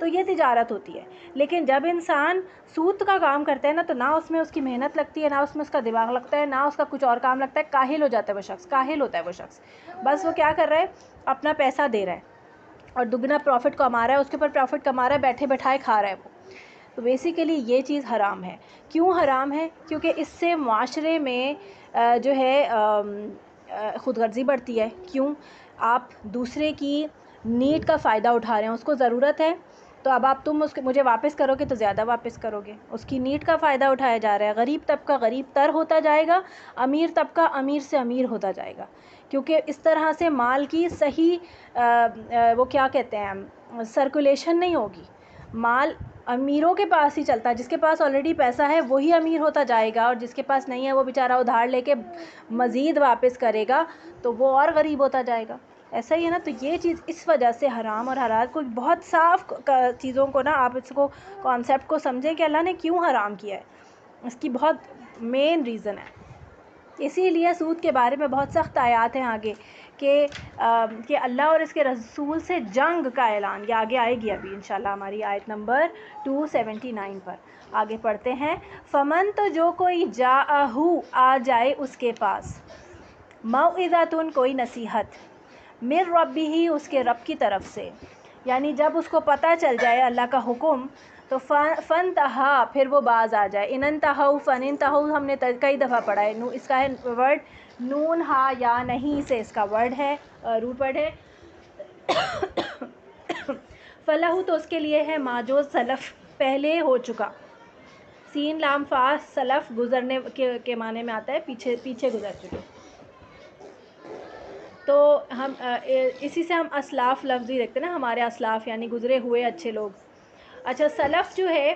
تو یہ تجارت ہوتی ہے. لیکن جب انسان سود کا کام کرتا ہے نا تو نہ اس میں اس کی محنت لگتی ہے، نہ اس میں اس کا دماغ لگتا ہے، نہ اس کا کچھ اور کام لگتا ہے. کاہل ہو جاتا ہے وہ شخص، کاہل ہوتا ہے وہ شخص. بس وہ کیا کر رہا ہے، اپنا پیسہ دے رہا ہے اور دگنا پروفٹ کما رہا ہے، اس کے اوپر پروفٹ کما رہا ہے، بیٹھے بٹھائے کھا رہا ہے وہ. تو بیسیکلی یہ چیز حرام ہے. کیوں حرام ہے؟ کیونکہ اس سے معاشرے میں جو ہے خود غرضی بڑھتی ہے. کیوں؟ آپ دوسرے کی نیڈ کا فائدہ اٹھا رہے ہیں، اس کو ضرورت ہے تو اب تم مجھے واپس کرو گے تو زیادہ واپس کرو گے. اس کی نیڈ کا فائدہ اٹھایا جا رہا ہے. غریب طبقہ غریب تر ہوتا جائے گا، امیر طبقہ امیر سے امیر ہوتا جائے گا. کیونکہ اس طرح سے مال کی صحیح وہ کیا کہتے ہیں سرکولیشن نہیں ہوگی. مال امیروں کے پاس ہی چلتا ہے، جس کے پاس آلریڈی پیسہ ہے وہی امیر ہوتا جائے گا، اور جس کے پاس نہیں ہے وہ بیچارہ ادھار لے کے مزید واپس کرے گا تو وہ اور غریب ہوتا جائے گا. ایسا ہی ہے نا. تو یہ چیز اس وجہ سے حرام اور حلال کو بہت صاف چیزوں کو نا آپ اس کو کانسیپٹ کو سمجھیں کہ اللہ نے کیوں حرام کیا ہے. اس کی بہت مین ریزن ہے. اسی لیے سود کے بارے میں بہت سخت آیات ہیں آگے کہ اللہ اور اس کے رسول سے جنگ کا اعلان. یہ آگے آئے گی ابھی انشاءاللہ ہماری آیت نمبر 279 پر. آگے پڑھتے ہیں. فمن تو جو کوئی جاءہو آ جائے اس کے پاس، موعظۃ کوئی نصیحت، من ربہ اس کے رب کی طرف سے، یعنی جب اس کو پتہ چل جائے اللہ کا حکم تو فانتہا پھر وہ باز آ جائے. انتہوا فانتہوا ہم نے کئی دفعہ پڑھا ہے. اس کا ہے ورڈ نون ہا یا نہیں سے اس کا ورڈ ہے، روٹ ورڈ ہے. فلہو تو اس کے لیے ہے ما جو سلف پہلے ہو چکا. سین لام فا سلف گزرنے کے معنی میں آتا ہے، پیچھے گزر چکے. تو ہم اسی سے ہم اسلاف لفظ ہی رکھتے ہیں نا، ہمارے اسلاف یعنی گزرے ہوئے اچھے لوگ. اچھا سلف جو ہے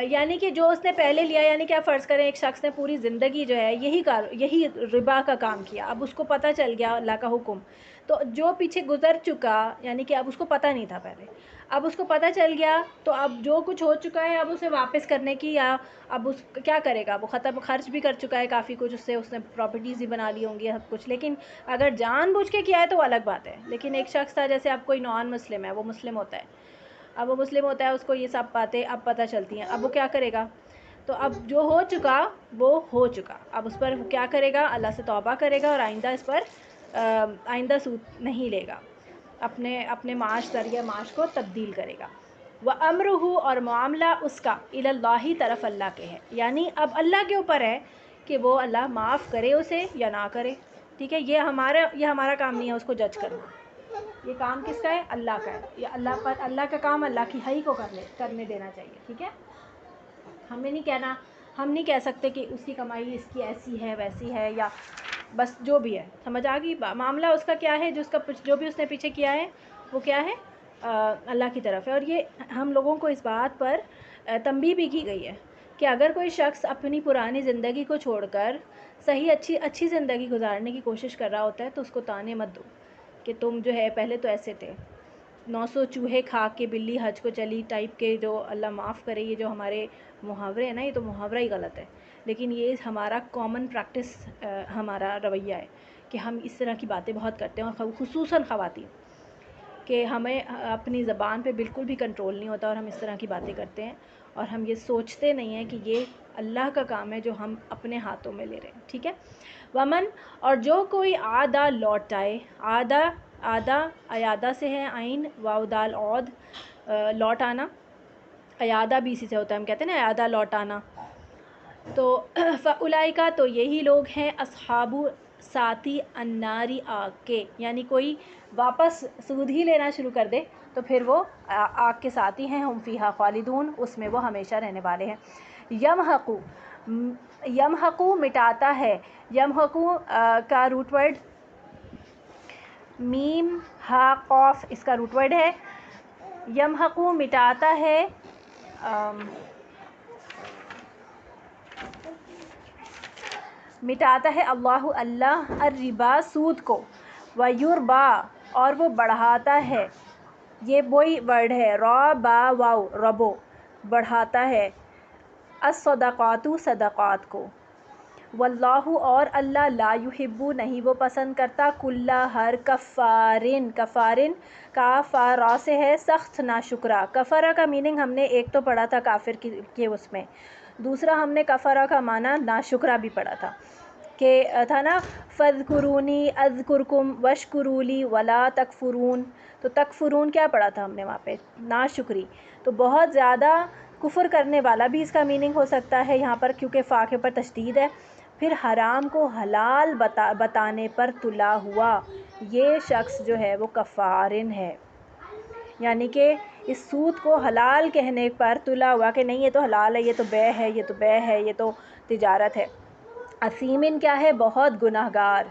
یعنی کہ جو اس نے پہلے لیا، یعنی کہ آپ فرض کریں ایک شخص نے پوری زندگی جو ہے یہی ربا کا کام کیا. اب اس کو پتہ چل گیا اللہ کا حکم، تو جو پیچھے گزر چکا یعنی کہ اب اس کو پتہ نہیں تھا پہلے، اب اس کو پتہ چل گیا تو اب جو کچھ ہو چکا ہے اب اسے واپس کرنے کی، یا اب اس کیا کرے گا، وہ خرچ بھی کر چکا ہے کافی کچھ، اس نے پراپرٹیز بھی بنا لی ہوں گی سب کچھ. لیکن اگر جان بوجھ کے کیا ہے تو وہ الگ بات ہے. لیکن ایک شخص تھا جیسے اب کوئی نان مسلم ہے، وہ مسلم ہوتا ہے، اب وہ مسلم ہوتا ہے، اس کو یہ سب باتیں اب پتہ چلتی ہیں. اب وہ کیا کرے گا؟ تو اب جو ہو چکا وہ ہو چکا. اب اس پر کیا کرے گا؟ اللہ سے توبہ کرے گا اور آئندہ اس پر آئندہ سود نہیں لے گا، اپنے ذریعہ معاش کو تبدیل کرے گا. وَأَمْرُهُ اور معاملہ اس کا الی اللہ طرف اللہ کے ہے، یعنی اب اللہ کے اوپر ہے کہ وہ اللہ معاف کرے اسے یا نہ کرے. ٹھیک ہے. یہ ہمارا کام نہیں ہے اس کو جج کرنا. یہ کام کس کا ہے؟ اللہ کا ہے. یہ اللہ کا کام اللہ کی حی کو کرنے دینا چاہیے. ٹھیک ہے. ہمیں نہیں کہنا، ہم نہیں کہہ سکتے کہ اس کی کمائی اس کی ایسی ہے ویسی ہے، یا بس جو بھی ہے. سمجھ آ گئی؟ معاملہ اس کا کیا ہے، جو بھی اس نے پیچھے کیا ہے وہ کیا ہے؟ اللہ کی طرف ہے. اور یہ ہم لوگوں کو اس بات پر تنبیہ بھی کی گئی ہے کہ اگر کوئی شخص اپنی پرانی زندگی کو چھوڑ کر صحیح اچھی زندگی گزارنے کی کوشش کر رہا ہوتا ہے تو اس کو تانے مت دو کہ تم جو ہے پہلے تو ایسے تھے. 900 چوہے کھا کے بلی حج کو چلی ٹائپ کے جو اللہ معاف کرے، یہ جو ہمارے محاورے ہیں نا، یہ تو محاورہ ہی غلط ہے. لیکن یہ ہمارا کامن پریکٹس ہمارا رویہ ہے کہ ہم اس طرح کی باتیں بہت کرتے ہیں، اور خصوصاً خواتین، کہ ہمیں اپنی زبان پہ بالکل بھی کنٹرول نہیں ہوتا اور ہم اس طرح کی باتیں کرتے ہیں، اور ہم یہ سوچتے نہیں ہیں کہ یہ اللہ کا کام ہے جو ہم اپنے ہاتھوں میں لے رہے ہیں. ٹھیک ہے. ومن اور جو کوئی عادہ لوٹائے، عادہ عیادہ سے ہے، عین واو دال عود لوٹ آنا، عیادہ بھی اسی سے ہوتا ہے، ہم کہتے ہیں نا عیادہ لوٹانا. تو فاولئک تو یہی لوگ ہیں اصحاب ساتھی الناری آگ کے، یعنی کوئی واپس سود ہی لینا شروع کر دے تو پھر وہ آگ کے ساتھی ہیں. ہم فیہا خالدون، اس میں وہ ہمیشہ رہنے والے ہیں. یمحقو مٹاتا ہے، یمحقو کا روٹ ورڈ میم ہا قوف، اس کا روٹ ورڈ ہے. یمحقو مٹاتا ہے، اللہ الربا سود کو، ویربا اور وہ بڑھاتا ہے، یہ وہی ورڈ ہے را با واو ربو، بڑھاتا ہے، الصدقات صدقات کو، واللہ اور اللہ لا یحب نہیں وہ پسند کرتا کل ہر کفارن، کفارن کافارا سے ہے سخت ناشکرا۔ کفرا کا میننگ ہم نے ایک تو پڑھا تھا کافر کے اس میں، دوسرا ہم نے کفرا کا معنی ناشکرا بھی پڑھا تھا کہ تھا نا فاذکرونی اذکرکم واشکروا لی ولا تکفرون، تو تکفرون کیا پڑھا تھا ہم نے وہاں پہ؟ ناشکری۔ تو بہت زیادہ کفر کرنے والا بھی اس کا میننگ ہو سکتا ہے یہاں پر، کیونکہ فا کے اوپر تشدید ہے۔ پھر حرام کو حلال بتانے پر تلا ہوا یہ شخص جو ہے وہ کفارن ہے، یعنی کہ اس سود کو حلال کہنے پر تلا ہوا کہ نہیں یہ تو حلال ہے، یہ تو بے ہے، یہ تو بے ہے، یہ تو تجارت ہے۔ اسیمن کیا ہے؟ بہت گناہ گار۔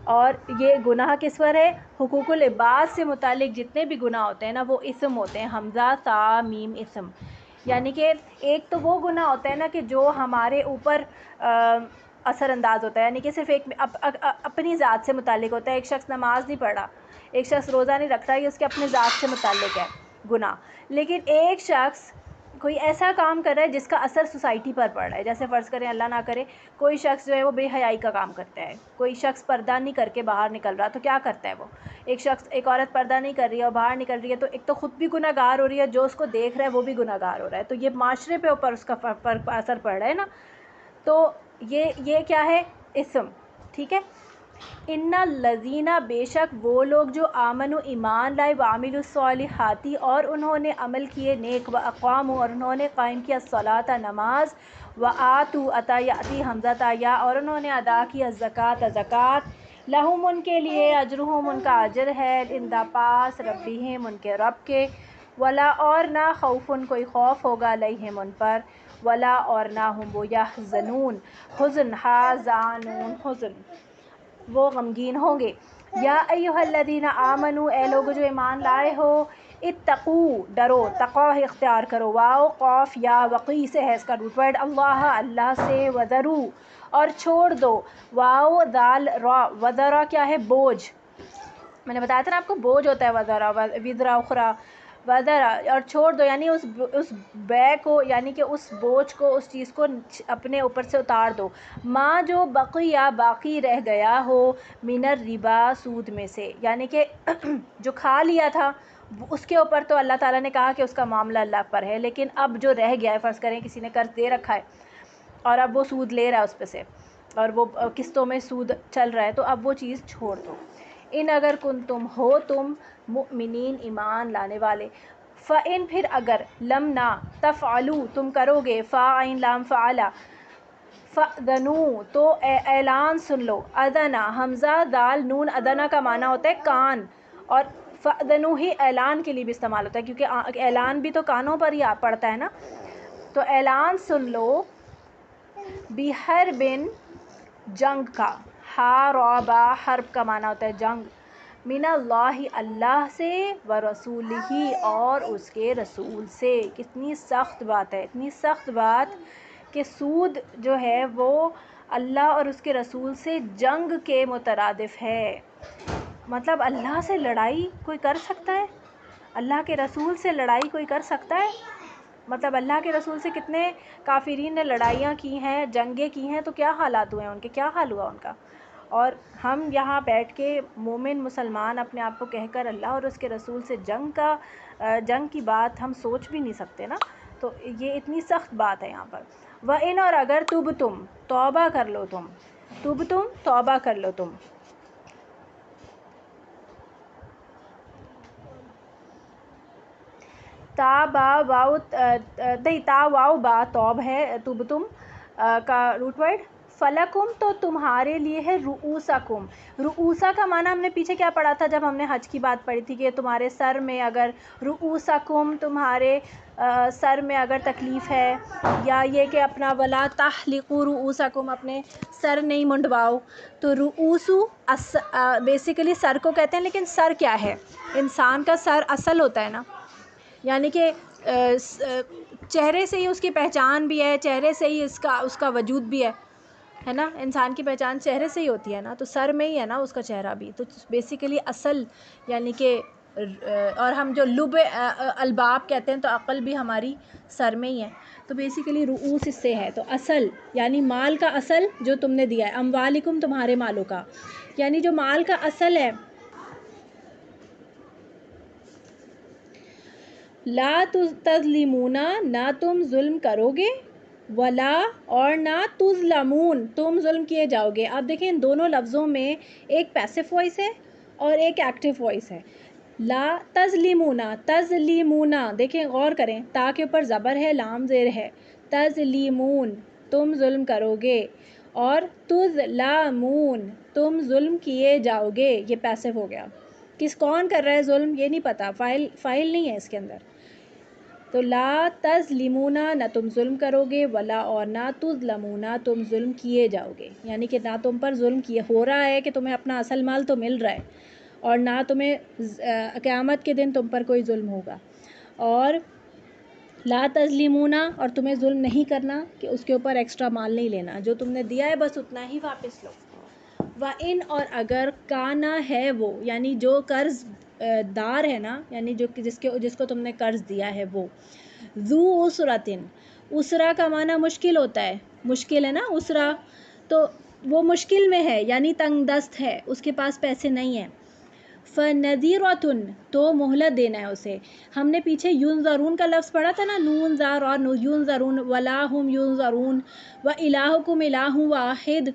اور یہ گناہ کس پر ہے؟ حقوق العباد سے متعلق جتنے بھی گناہ ہوتے ہیں نا وہ اسم ہوتے ہیں، حمزہ تا میم اسم، یعنی کہ ایک تو وہ گناہ ہوتا ہے نا کہ جو ہمارے اوپر اثر انداز ہوتا ہے، یعنی کہ صرف ایک اپنی ذات سے متعلق ہوتا ہے۔ ایک شخص نماز نہیں پڑھا، ایک شخص روزہ نہیں رکھتا، یہ اس کے اپنے ذات سے متعلق ہے گناہ۔ لیکن ایک شخص کوئی ایسا کام کر رہا ہے جس کا اثر سوسائٹی پر پڑ رہا ہے، جیسے فرض کریں اللہ نہ کرے کوئی شخص جو ہے وہ بے حیائی کا کام کرتا ہے، کوئی شخص پردہ نہیں کر کے باہر نکل رہا، تو کیا کرتا ہے وہ؟ ایک عورت پردہ نہیں کر رہی ہے اور باہر نکل رہی ہے، تو ایک تو خود بھی گناہ گار ہو رہی ہے، جو اس کو دیکھ رہا ہے وہ بھی گناہ گار ہو رہا ہے، تو یہ معاشرے پہ اوپر اس کا اثر پڑ رہا ہے نا، تو یہ کیا ہے؟ اسم، ٹھیک ہے۔ ان الذین بے شک وہ لوگ جو آمنوا ایمان لائے وعملوا الصالحات اور انہوں نے عمل کیے نیک، واقاموا اور انہوں نے قائم کیا الصلاۃ نماز، وآتوا عطا یاتی حمزہ تایا اور انہوں نے ادا کیا زکوٰۃ زکوٰۃ، لہم ان کے لیے اجرہم ان کا اجر ہے، عند پاس ربہم ان کے رب کے، ولا اور نہ خوفن کوئی خوف ہوگا علیہم ان پر، ولا اور نہ ہم وہ یحزنون حزن حازانون حزن وہ غمگین ہوں گے۔ یا ایھا الذین آمنوا اے لوگ جو ایمان لائے ہو، اتقوا ڈرو، تقوی اختیار کرو، واو قاف یا وقی سے ہے اس کا روٹ ورڈ، اللہ اللہ سے، وذرو اور چھوڑ دو، واو دال را، وذرا کیا ہے؟ بوجھ، میں نے بتایا تھا نا آپ کو بوجھ ہوتا ہے وذرا، وذرا اخرى، وذرا اور چھوڑ دو، یعنی اس بے کو، یعنی کہ اس بوجھ کو، اس چیز کو اپنے اوپر سے اتار دو، ماں جو بقیہ باقی رہ گیا ہو، من الربا سود میں سے، یعنی کہ جو کھا لیا تھا اس کے اوپر تو اللہ تعالیٰ نے کہا کہ اس کا معاملہ اللہ پر ہے، لیکن اب جو رہ گیا ہے، فرض کریں کسی نے قرض دے رکھا ہے اور اب وہ سود لے رہا ہے اس پہ سے، اور وہ قسطوں میں سود چل رہا ہے، تو اب وہ چیز چھوڑ دو۔ ان اگر کنتم ہو تم مؤمنین ایمان لانے والے، فَإِن پھر اگر لم نہ تفعلوا تم کرو گے، فاعین لام فعلا، فأذنوا تو اعلان سن لو، اذنا حمزہ دال نون ادنا کا معنی ہوتا ہے کان، اور فأذنوا ہی اعلان کے لیے بھی استعمال ہوتا ہے کیونکہ اعلان بھی تو کانوں پر ہی پڑتا ہے نا، تو اعلان سن لو، بحرب جنگ کا، حاربا حرب کا معنی ہوتا ہے جنگ، من اللہ اللہ سے، ورسولہ اور اس کے رسول سے۔ کتنی سخت بات ہے، اتنی سخت بات کہ سود جو ہے وہ اللہ اور اس کے رسول سے جنگ کے مترادف ہے، مطلب اللہ سے لڑائی کوئی کر سکتا ہے؟ اللہ کے رسول سے لڑائی کوئی کر سکتا ہے؟ مطلب اللہ کے رسول سے کتنے کافرین نے لڑائیاں کی ہیں، جنگیں کی ہیں، تو کیا حالات ہوئے ہیں ان کے، کیا حال ہوا ان کا، اور ہم یہاں بیٹھ کے مومن مسلمان اپنے آپ کو کہہ کر اللہ اور اس کے رسول سے جنگ کی بات ہم سوچ بھی نہیں سکتے نا، تو یہ اتنی سخت بات ہے یہاں پر۔ وَإِنْ اور اگر تب تم توبہ کر لو تم، تب تم توبہ کر لو تم، تا با واو نہیں تا واو با توب ہے، تب تم کا روٹ ورڈ، فلکم تو تمہارے لیے ہے، رؤوسکم، رؤوسا کا معنی ہم نے پیچھے کیا پڑھا تھا جب ہم نے حج کی بات پڑھی تھی کہ تمہارے سر میں اگر، رؤوسکم تمہارے سر میں اگر تکلیف ہے، یا یہ کہ اپنا ولا تحلقوا رؤوسکم اپنے سر نہیں منڈواؤ، تو رؤوسو بیسیکلی سر کو کہتے ہیں، لیکن سر کیا ہے؟ انسان کا سر اصل ہوتا ہے نا، یعنی کہ چہرے سے ہی اس کی پہچان بھی ہے، چہرے سے ہی اس کا وجود بھی ہے نا، انسان کی پہچان چہرے سے ہی ہوتی ہے نا، تو سر میں ہی ہے نا اس کا چہرہ بھی، تو بیسیکلی اصل یعنی کہ اور ہم جو لب الباب کہتے ہیں تو عقل بھی ہماری سر میں ہی ہے. تو بیسیکلی رؤوس اس سے ہے. تو اصل یعنی مال کا اصل جو تم نے دیا ہے، اموالکم تمہارے مالوں کا، یعنی جو مال کا اصل ہے. لا تظلمون، نہ تم ظلم کرو گے، ولا اور نہ تظلمون تم ظلم کیے جاؤ گے. اب دیکھیں ان دونوں لفظوں میں ایک پیسو وائس ہے اور ایک ایکٹیو وائس ہے. لا تظلمون، تظلمون دیکھیں غور کریں، تا کے اوپر زبر ہے، لام زیر ہے. تظلمون تم ظلم کرو گے، اور تظلمون تم ظلم کیے جاؤ گے. یہ پیسو ہو گیا. کون کر رہا ہے ظلم یہ نہیں پتا، فائل نہیں ہے اس کے اندر. تو لا تظلمون نہ تم ظلم کرو گے، ولا اور نہ تظلمون تم ظلم کیے جاؤ گے. یعنی کہ نہ تم پر ظلم کیے ہو رہا ہے کہ تمہیں اپنا اصل مال تو مل رہا ہے، اور نہ تمہیں قیامت کے دن تم پر کوئی ظلم ہوگا. اور لا تظلمون اور تمہیں ظلم نہیں کرنا کہ اس کے اوپر ایکسٹرا مال نہیں لینا، جو تم نے دیا ہے بس اتنا ہی واپس لو. وَإِنْ اور اگر کانا ہے وہ، یعنی جو قرض دار ہے نا، یعنی جس کو تم نے قرض دیا ہے وہ، ذو عسرتن، اسرا کا معنی مشکل ہوتا ہے، مشکل ہے نا اسرا، تو وہ مشکل میں ہے یعنی تنگ دست ہے، اس کے پاس پیسے نہیں ہیں. فَنَذِرَةٌ تو مہلت دینا ہے اسے. ہم نے پیچھے یونظرون کا لفظ پڑھا تھا نا، نون زار اور یونظرون، ولا ہم یونظرون، وَإِلَٰهُكُمْ إِلَٰهٌ وَاحِدٌ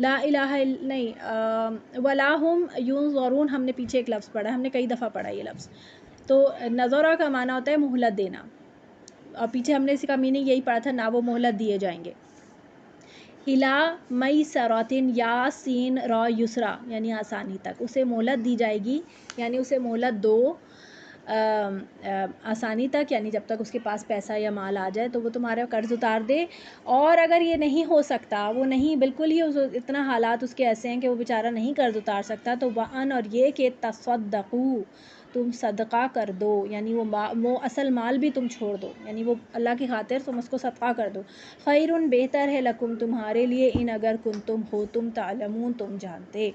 لا الہ نہیں ولا ہم یونظرون. ہم نے پیچھے ایک لفظ پڑھا، ہم نے کئی دفعہ پڑھا یہ لفظ. تو نظرہ کا معنی ہوتا ہے مہلت دینا، اور پیچھے ہم نے اس کا میننگ یہی پڑھا تھا، نہ وہ مہلت دیے جائیں گے. ہلا میسراتن، یا سین را یسرا یعنی آسانی تک، اسے مہلت دی جائے گی، یعنی اسے مہلت دو آسانی تک، یعنی جب تک اس کے پاس پیسہ یا مال آ جائے تو وہ تمہارا قرض اتار دے. اور اگر یہ نہیں ہو سکتا، وہ نہیں بالکل ہی اتنا حالات اس کے ایسے ہیں کہ وہ بیچارہ نہیں قرض اتار سکتا، تو وَأَنْ اور یہ کہ تصدقوا تم صدقہ کر دو، یعنی وہ اصل مال بھی تم چھوڑ دو، یعنی وہ اللہ کی خاطر تم اس کو صدقہ کر دو. خیرٌ بہتر ہے، لکم تمہارے لیے، ان اگر کنتم ہو تم تعلمون تم جانتے.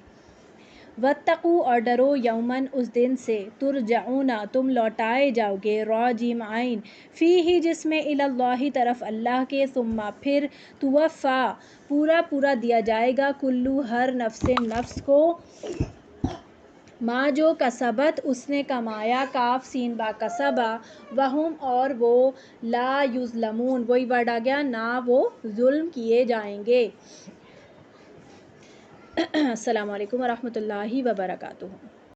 واتقوا اور ڈرو، یومن اس دن سے، ترجعون تم لوٹائے جاؤ گے، راجم عین فیہ جس میں، الی اللہ طرف اللہ کے، ثم پھر، توفا پورا دیا جائے گا، کلو ہر نفس نفس کو، ما جو کسبت اس نے کمایا، کاف سین با کسبا، وہم اور وہ، لا یظلمون وہی ورڈ آ گیا، نہ وہ ظلم کیے جائیں گے. السلام علیکم ورحمۃ اللہ وبرکاتہ.